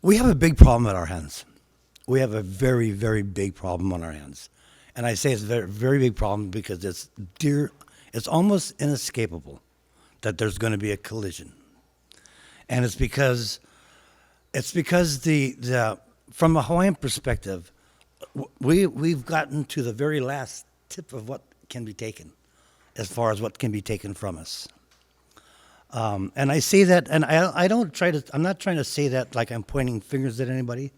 We have a big problem at our hands. We have a very, very big problem on our hands. And I say it's a very, very big problem because it's almost inescapable that there's going to be a collision. And it's because the from a Hawaiian perspective, we've gotten to the very last tip of what can be taken, as far as what can be taken from us. And I say that, and I don't try to. I'm not trying to say that like I'm pointing fingers at anybody.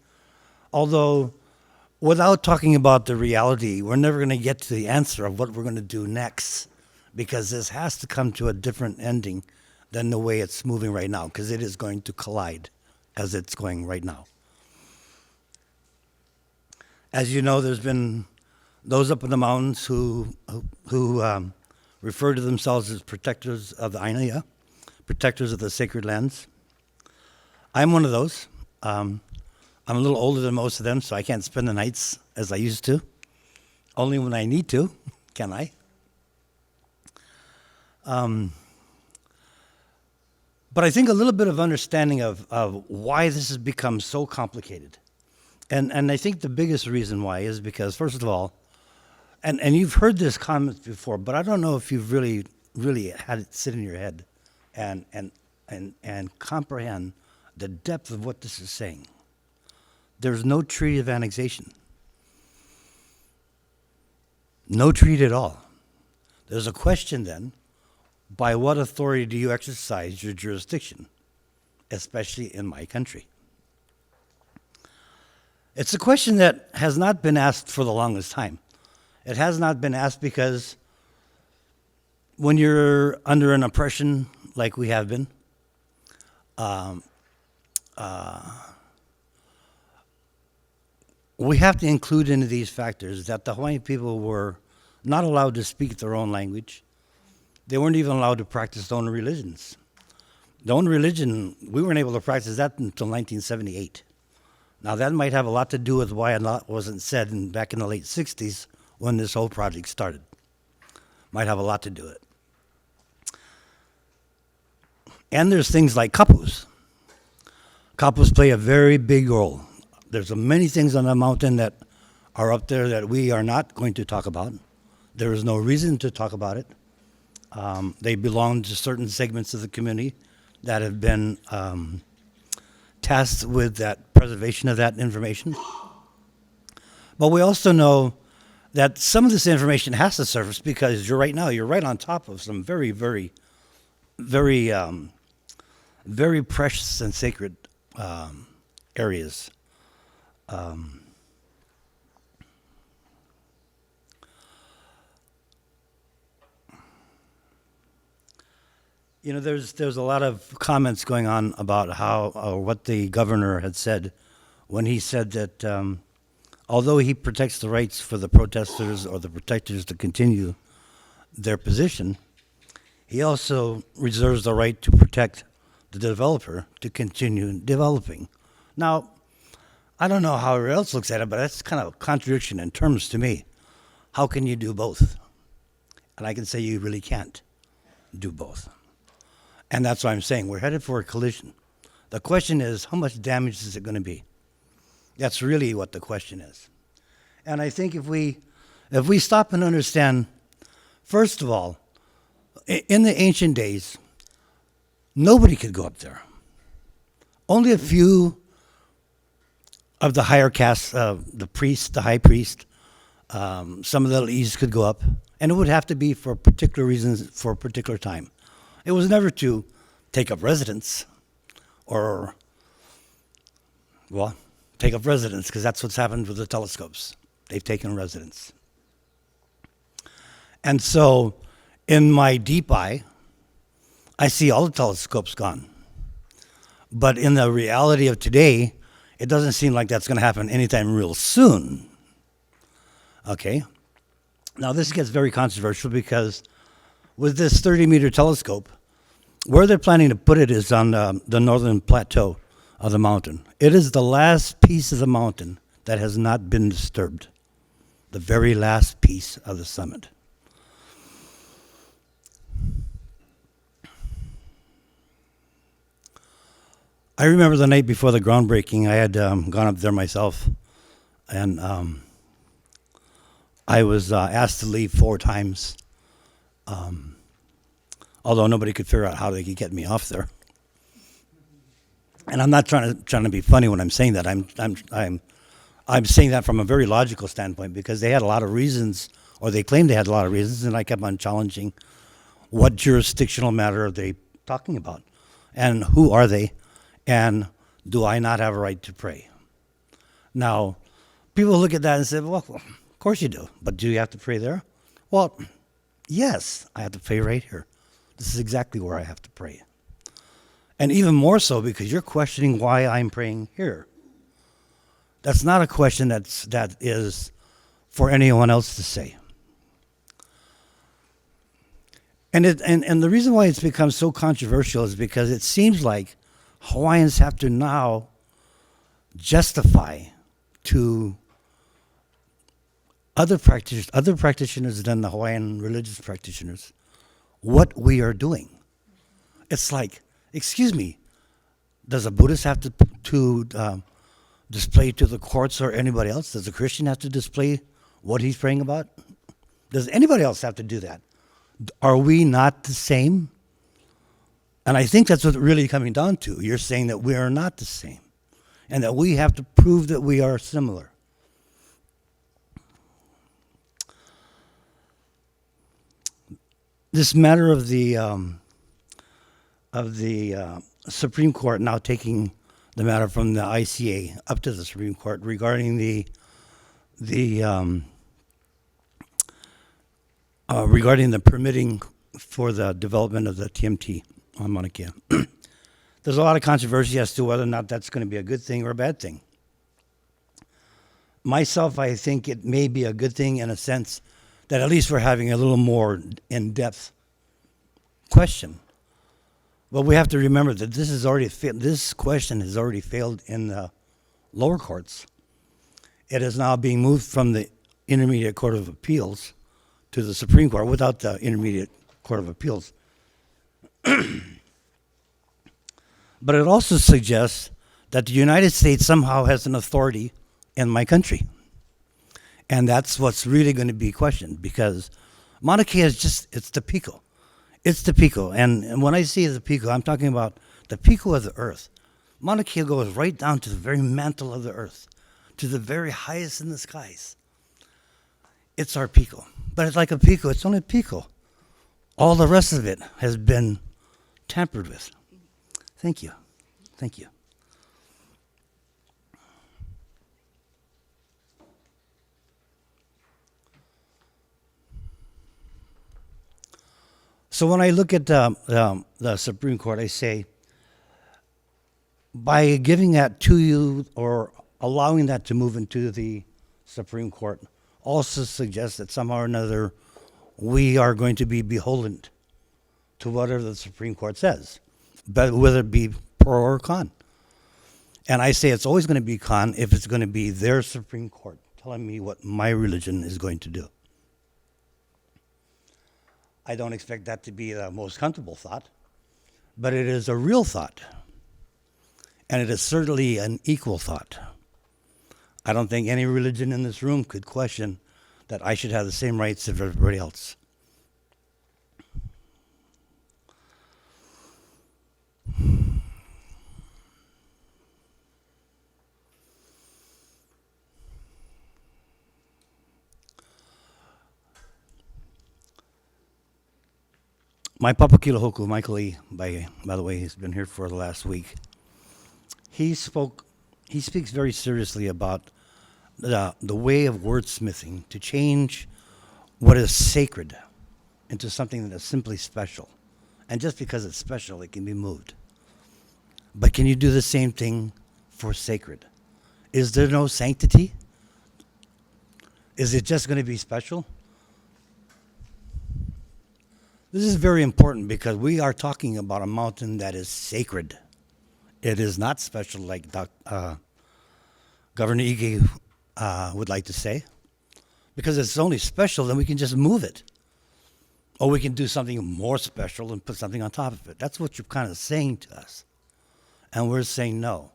Although, without talking about the reality, we're never going to get to the answer of what we're going to do next, because this has to come to a different ending than the way it's moving right now, because it is going to collide as it's going right now. As you know, there's been those up in the mountains who refer to themselves as protectors of the Ainea, protectors of the sacred lands. I'm one of those. I'm a little older than most of them, so I can't spend the nights as I used to. Only when I need to, can I? But I think a little bit of understanding of why this has become so complicated. And I think the biggest reason why is because, first of all, and you've heard this comment before, but I don't know if you've really had it sit in your head and comprehend the depth of what this is saying. There's no treaty of annexation. No treaty at all. There's a question then, by what authority do you exercise your jurisdiction, especially in my country? It's a question that has not been asked for the longest time. It has not been asked because when you're under an oppression like we have been, we have to include into these factors that the Hawaiian people were not allowed to speak their own language. They weren't even allowed to practice their own religions. Their own religion, we weren't able to practice that until 1978. Now that might have a lot to do with why a lot wasn't said back in the late 60s when this whole project started. Might have a lot to do with it. And there's things like kapus. Kapus play a very big role. There's many things on the mountain that are up there that we are not going to talk about. There is no reason to talk about it. They belong to certain segments of the community that have been tasked with that preservation of that information. But we also know that some of this information has to surface because you're right on top of some very, very, very, very precious and sacred areas. There's a lot of comments going on about how or what the governor had said when he said that although he protects the rights for the protesters or the protectors to continue their position, he also reserves the right to protect the developer to continue developing. Now, I don't know how everyone else looks at it, but that's kind of a contradiction in terms to me. How can you do both? And I can say you really can't do both. And that's why I'm saying we're headed for a collision. The question is, how much damage is it going to be? That's really what the question is. And I think if we stop and understand, first of all, in the ancient days, nobody could go up there. Only a few of the higher castes, the priest, the high priest, some of the elites could go up, and it would have to be for particular reasons for a particular time. It was never to take up residence or, well, take up residence, because that's what's happened with the telescopes. They've taken residence. And so in my deep eye, I see all the telescopes gone. But in the reality of today, it doesn't seem like that's going to happen anytime real soon. Okay? Now, this gets very controversial because with this 30-meter telescope, where they're planning to put it is on the northern plateau of the mountain. It is the last piece of the mountain that has not been disturbed. The very last piece of the summit. I remember the night before the groundbreaking, I had gone up there myself, and I was asked to leave 4 times, although nobody could figure out how they could get me off there. And I'm not trying to be funny when I'm saying that. I'm saying that from a very logical standpoint because they had a lot of reasons, or they claimed they had a lot of reasons, and I kept on challenging what jurisdictional matter are they talking about, and who are they, and do I not have a right to pray? Now, people look at that and say, well, of course you do, but do you have to pray there? Well, yes, I have to pray right here. This is exactly where I have to pray. And even more so because you're questioning why I'm praying here. That's not a question that is for anyone else to say. And the reason why it's become so controversial is because it seems like Hawaiians have to now justify to other practitioners than the Hawaiian religious practitioners what we are doing. It's like, excuse me, does a Buddhist have to display to the courts or anybody else? Does a Christian have to display what he's praying about? Does anybody else have to do that? Are we not the same? And I think that's what it's really coming down to. You're saying that we are not the same and that we have to prove that we are similar. This matter of the Supreme Court now taking the matter from the ICA up to the Supreme Court regarding regarding the permitting for the development of the TMT on Maunakea. There's a lot of controversy as to whether or not that's going to be a good thing or a bad thing. Myself, I think it may be a good thing in a sense that at least we're having a little more in-depth question. But we have to remember that this question has already failed in the lower courts. It is now being moved from the Intermediate Court of Appeals to the Supreme Court without the Intermediate Court of Appeals. But it also suggests that the United States somehow has an authority in my country. And that's what's really going to be questioned because Maunakea is it's the pico. It's the pico. And when I say the pico, I'm talking about the pico of the earth. Maunakea goes right down to the very mantle of the earth, to the very highest in the skies. It's our pico. But it's like a pico. It's only a pico. All the rest of it has been tampered with. Thank you. Thank you. So when I look at the Supreme Court, I say, by giving that to you or allowing that to move into the Supreme Court also suggests that somehow or another we are going to be beholden to whatever the Supreme Court says, but whether it be pro or con. And I say it's always going to be con if it's going to be their Supreme Court telling me what my religion is going to do. I don't expect that to be the most comfortable thought, but it is a real thought. And it is certainly an equal thought. I don't think any religion in this room could question that I should have the same rights as everybody else. My Papa Kilohoku, Michael E., by the way, he's been here for the last week. He speaks very seriously about the way of wordsmithing to change what is sacred into something that is simply special. And just because it's special, it can be moved. But can you do the same thing for sacred? Is there no sanctity? Is it just going to be special? This is very important because we are talking about a mountain that is sacred. It is not special like Governor Ige would like to say. Because it's only special, then we can just move it. Or we can do something more special and put something on top of it. That's what you're kind of saying to us. And we're saying no,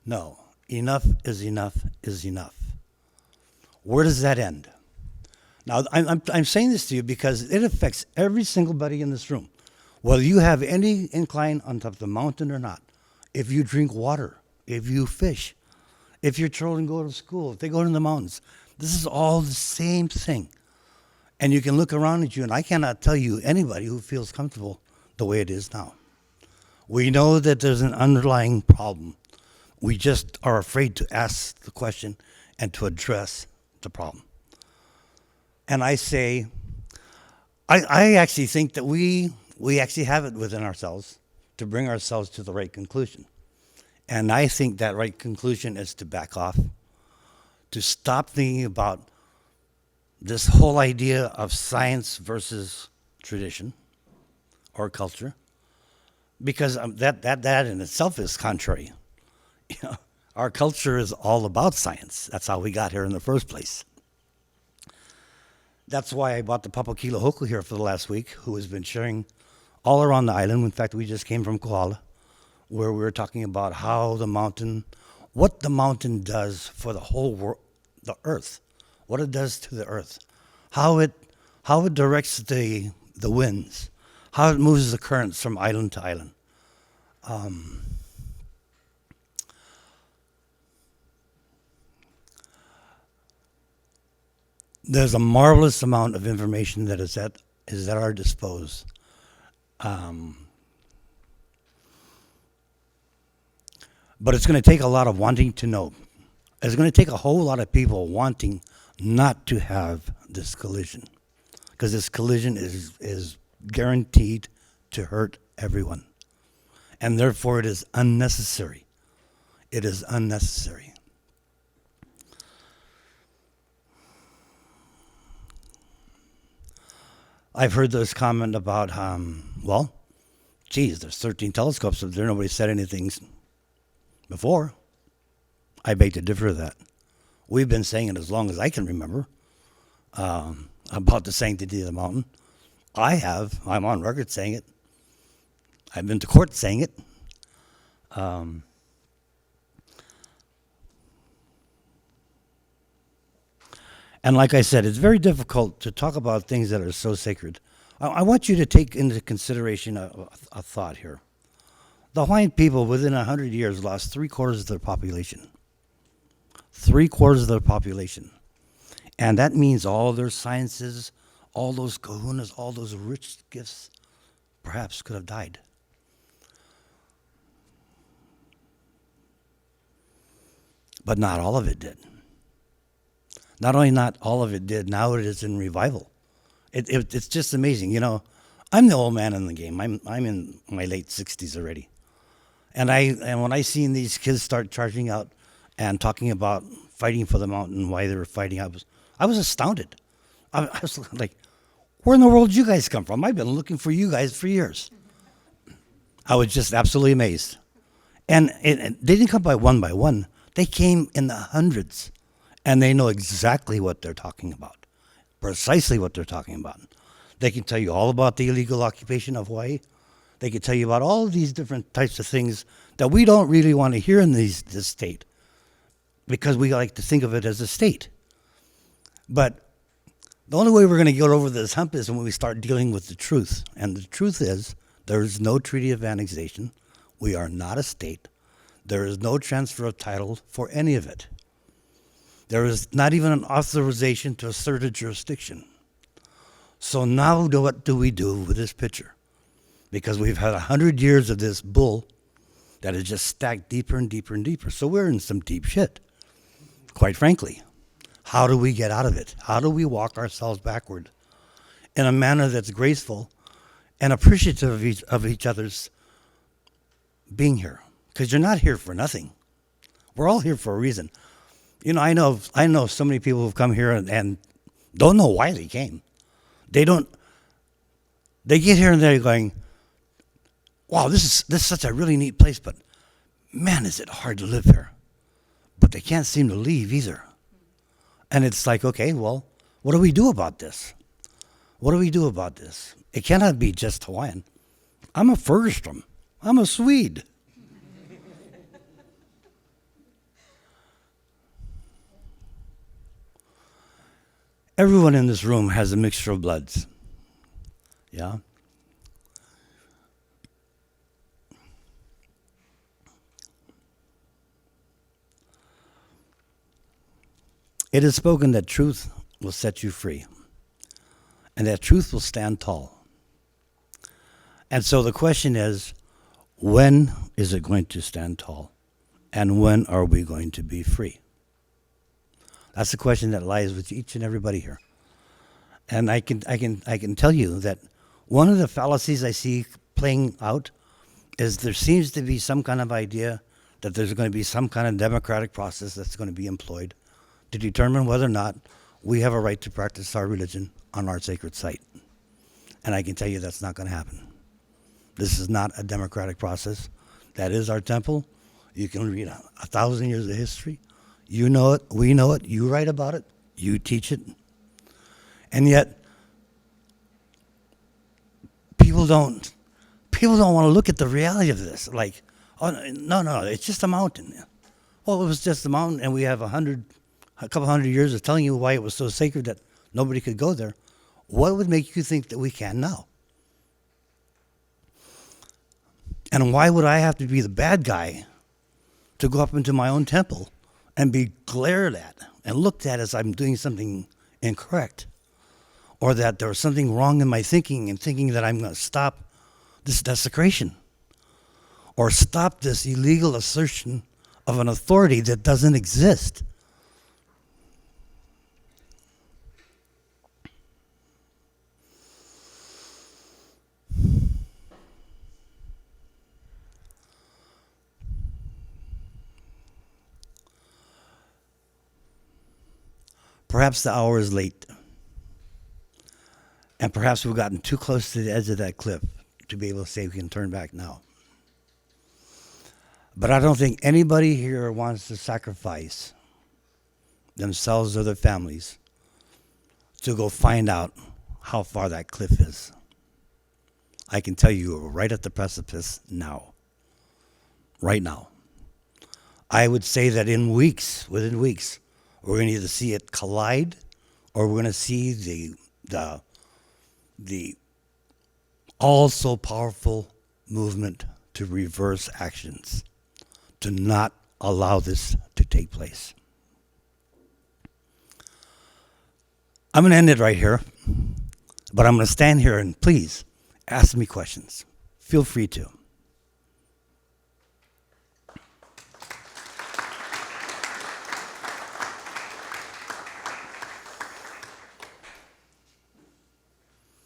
no, enough is enough is enough. Where does that end? Now, I'm saying this to you because it affects every single buddy in this room. Whether you have any incline on top of the mountain or not, if you drink water, if you fish, if your children go to school, if they go to the mountains, this is all the same thing. And you can look around at you, and I cannot tell you anybody who feels comfortable the way it is now. We know that there's an underlying problem. We just are afraid to ask the question and to address the problem. And I say, I actually think that we actually have it within ourselves to bring ourselves to the right conclusion. And I think that right conclusion is to back off, to stop thinking about this whole idea of science versus tradition or culture, because that in itself is contrary. You know, our culture is all about science. That's how we got here in the first place. That's why I brought the Papakila Hoku here for the last week, who has been sharing all around the island. In fact, we just came from Kohala, where we were talking about how the mountain, what the mountain does for the whole world, the earth, what it does to the earth, how it directs the winds, how it moves the currents from island to island. There's a marvelous amount of information that is at our disposal. But it's going to take a lot of wanting to know. It's going to take a whole lot of people wanting not to have this collision, because this collision is guaranteed to hurt everyone. And therefore it is unnecessary. It is unnecessary. I've heard this comment about, well, geez, there's 13 telescopes up there. Nobody said anything before. I beg to differ with that. We've been saying it as long as I can remember about the sanctity of the mountain. I'm on record saying it. I've been to court saying it. And like I said, it's very difficult to talk about things that are so sacred. I want you to take into consideration a thought here. The Hawaiian people within 100 years lost 3/4 of their population. 3/4 of their population. And that means all their sciences, all those kahunas, all those rich gifts perhaps could have died. But not all of it did. Not only not all of it did, now it is in revival. It's just amazing. You know, I'm the old man in the game. I'm in my late 60s already. And when I seen these kids start charging out and talking about fighting for the mountain, why they were fighting, I was astounded. I was like, where in the world did you guys come from? I've been looking for you guys for years. I was just absolutely amazed. And they didn't come by one. They came in the hundreds. And they know exactly what they're talking about, precisely what they're talking about. They can tell you all about the illegal occupation of Hawaii. They can tell you about all of these different types of things that we don't really want to hear in this state, because we like to think of it as a state. But the only way we're going to get over this hump is when we start dealing with the truth. And the truth is, there is no treaty of annexation. We are not a state. There is no transfer of title for any of it. There is not even an authorization to assert a jurisdiction. So now what do we do with this picture? Because we've had 100 years of this bull that has just stacked deeper and deeper and deeper. So we're in some deep shit, quite frankly. How do we get out of it? How do we walk ourselves backward in a manner that's graceful and appreciative of each other's being here? Because you're not here for nothing. We're all here for a reason. You know, I know so many people who've come here and don't know why they came. They get here and they're going, wow, this is such a really neat place, but man, is it hard to live here. But they can't seem to leave either. And it's like, okay, well, what do we do about this? What do we do about this? It cannot be just Hawaiian. I'm a Fergerstrom. I'm a Swede. Everyone in this room has a mixture of bloods. Yeah? It is spoken that truth will set you free, and that truth will stand tall. And so the question is, when is it going to stand tall? And when are we going to be free? That's the question that lies with each and everybody here. And I can tell you that one of the fallacies I see playing out is there seems to be some kind of idea that there's going to be some kind of democratic process that's going to be employed to determine whether or not we have a right to practice our religion on our sacred site. And I can tell you that's not going to happen. This is not a democratic process. That is our temple. You can read 1,000 years of history. You know it. We know it. You write about it. You teach it. And yet, people don't want to look at the reality of this. Like, oh, no, it's just a mountain. Well, it was just a mountain, and we have a couple hundred years of telling you why it was so sacred that nobody could go there. What would make you think that we can now? And why would I have to be the bad guy to go up into my own temple and be glared at and looked at as I'm doing something incorrect? Or that there was something wrong in my thinking and thinking that I'm going to stop this desecration or stop this illegal assertion of an authority that doesn't exist. Perhaps the hour is late. And perhaps we've gotten too close to the edge of that cliff to be able to say we can turn back now. But I don't think anybody here wants to sacrifice themselves or their families to go find out how far that cliff is. I can tell you we're right at the precipice now. Right now. I would say that within weeks, we're going to either see it collide or we're going to see the all so powerful movement to reverse actions, to not allow this to take place. I'm going to end it right here, but I'm going to stand here and please ask me questions. Feel free to.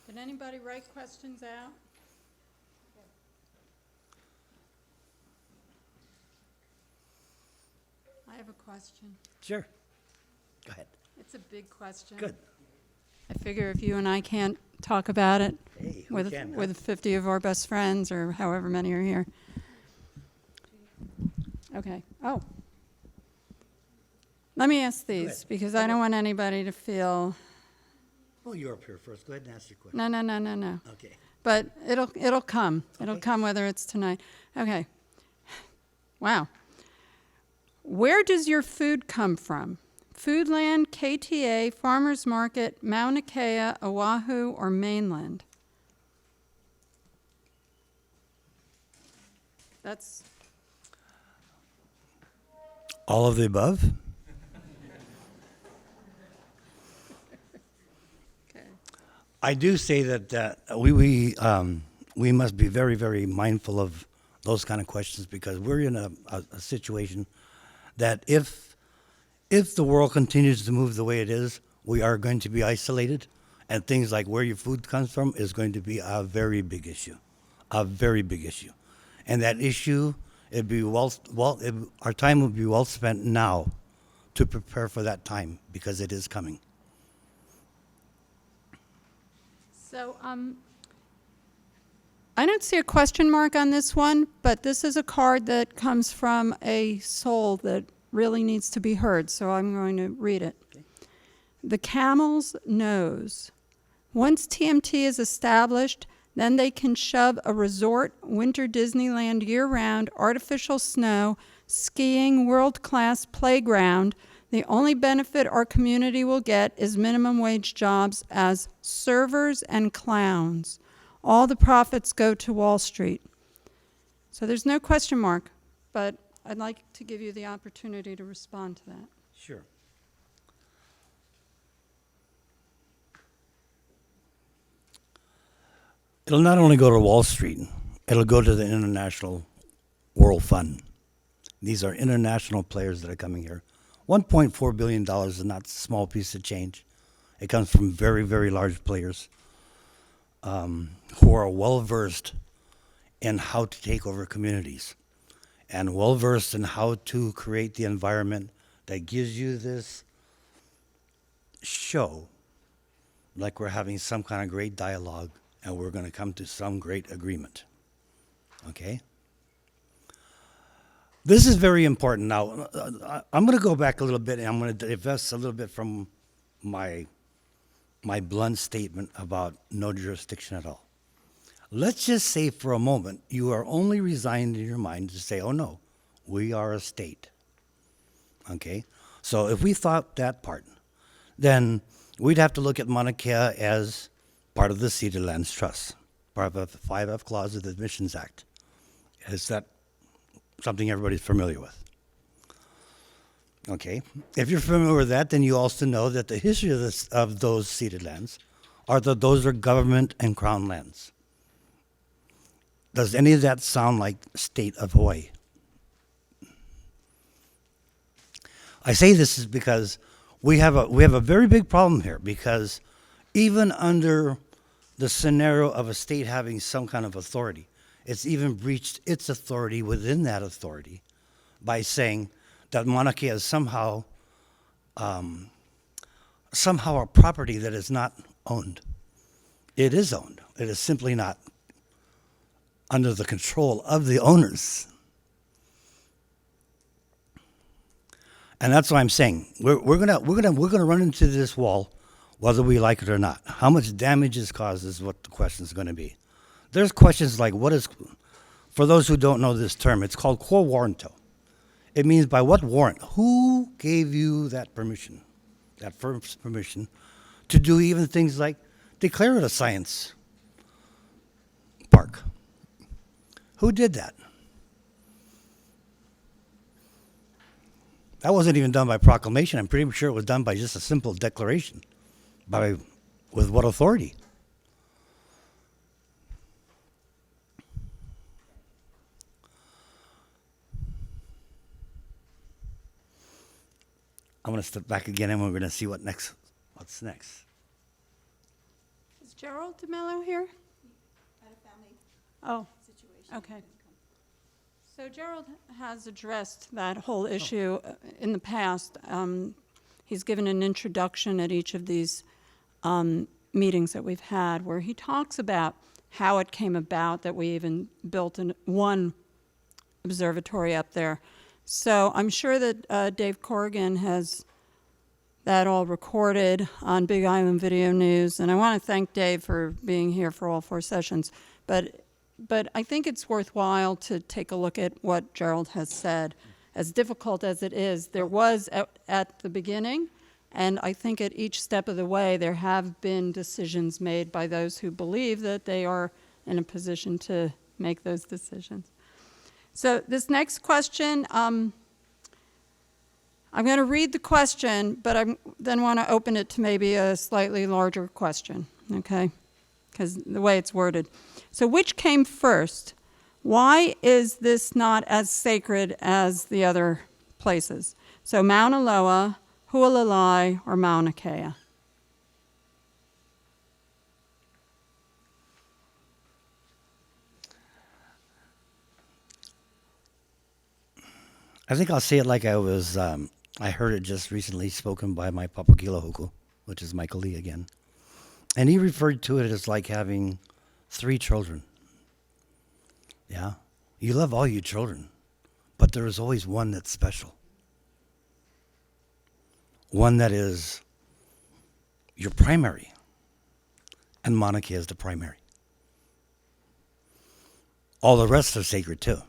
Did anybody write questions out? I have a question. Sure. Go ahead. It's a big question. Good. I figure if you and I can't talk about it Hey, with 50 of our best friends or however many are here. Okay. Oh. Let me ask these because I don't want anybody to feel. Oh, you're up here first. Go ahead and ask your question. No. Okay. But it'll come. It'll Okay. come whether it's tonight. Okay. Wow. Where does your food come from? Foodland, KTA, Farmers Market, Maunakea, Oahu, or mainland? That's All of the above? okay. I do say that we must be very, very mindful of those kind of questions because we're in a situation that if the world continues to move the way it is, we are going to be isolated, and things like where your food comes from is going to be a very big issue, and that issue our time would be well spent now to prepare for that time because it is coming. So I don't see a question mark on this one, but this is a card that comes from a soul that really needs to be heard, so I'm going to read it. Okay. The camel's nose. Once TMT is established, then they can shove a resort, winter Disneyland year-round, artificial snow, skiing, world-class playground, The only benefit our community will get is minimum wage jobs as servers and clowns. All the profits go to Wall Street. So there's no question mark, but I'd like to give you the opportunity to respond to that. Sure. It'll not only go to Wall Street, it'll go to the International World Fund. These are international players that are coming here. $1.4 billion is not a small piece of change. It comes from very, very large players who are well-versed in how to take over communities and well-versed in how to create the environment that gives you this show like we're having some kind of great dialogue and we're going to come to some great agreement. Okay? This is very important. Now, I'm going to go back a little bit and I'm going to divest a little bit from my blunt statement about no jurisdiction at all. Let's just say for a moment you are only resigned in your mind to say, oh no, we are a state. Okay? So if we thought that part, then we'd have to look at Maunakea as part of the Cedar Lands Trust, part of the 5F clause of the Admissions Act. Is that something everybody's familiar with? Okay. If you're familiar with that, then you also know that the history of those ceded lands are that those are government and crown lands. Does any of that sound like state of Hawaii? I say this is because we have a very big problem here, because even under the scenario of a state having some kind of authority, it's even breached its authority within that authority by saying that Maunakea is somehow a property that is not owned. It is owned. It is simply not under the control of the owners. And that's what I'm saying. We're gonna run into this wall, whether we like it or not. How much damage is caused is what the question is going to be. There's questions like, what is, for those who don't know this term, it's called quo warranto. It means by what warrant? Who gave you that permission, that firm's permission, to do even things like declare it a science park? Who did that? That wasn't even done by proclamation. I'm pretty sure it was done by just a simple declaration. With what authority? I'm going to step back again and we're going to see what's next. Is Gerald DeMello here? Had a family Oh, situation. okay. So Gerald has addressed that whole issue in the past. He's given an introduction at each of these meetings that we've had where he talks about how it came about that we even built one observatory up there. So I'm sure that Dave Corrigan has that all recorded on Big Island Video News, and I want to thank Dave for being here for all 4 sessions. But I think it's worthwhile to take a look at what Gerald has said. As difficult as it is, there was at the beginning, and I think at each step of the way there have been decisions made by those who believe that they are in a position to make those decisions. So this next question, I'm going to read the question, but I then want to open it to maybe a slightly larger question, okay? Because the way it's worded. So which came first? Why is this not as sacred as the other places? So Mauna Loa, Hualalai, or Maunakea? I think I'll say it like I heard it just recently spoken by my Papakilahoku, which is Michael Lee again. And he referred to it as like having 3 children. Yeah? You love all your children, but there is always one that's special. One that is your primary. And Maunakea is the primary. All the rest are sacred too.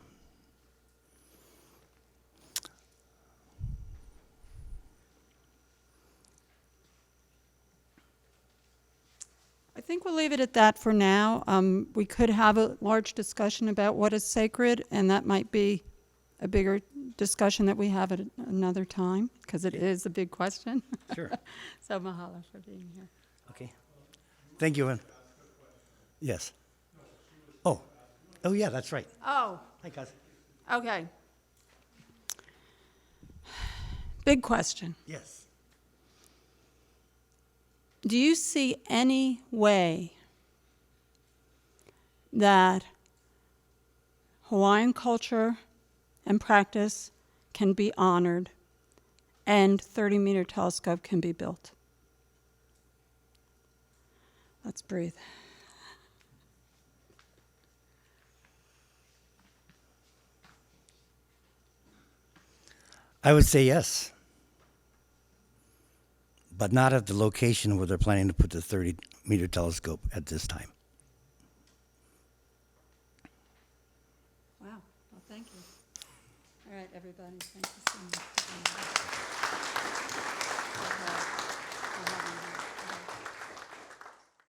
think we'll leave it at that for now. We could have a large discussion about what is sacred, and that might be a bigger discussion that we have at another time, because it is a big question. Sure. So mahalo for being here. Okay. Thank you, Ann. Yes. Oh. Oh, yeah, that's right. Oh, Hi, Cos. okay. Big question. Yes. Do you see any way that Hawaiian culture and practice can be honored and 30-meter telescope can be built? Let's breathe. I would say yes, but not at the location where they're planning to put the 30-meter telescope at this time. Wow. Well, thank you. All right, everybody. Thank you so much.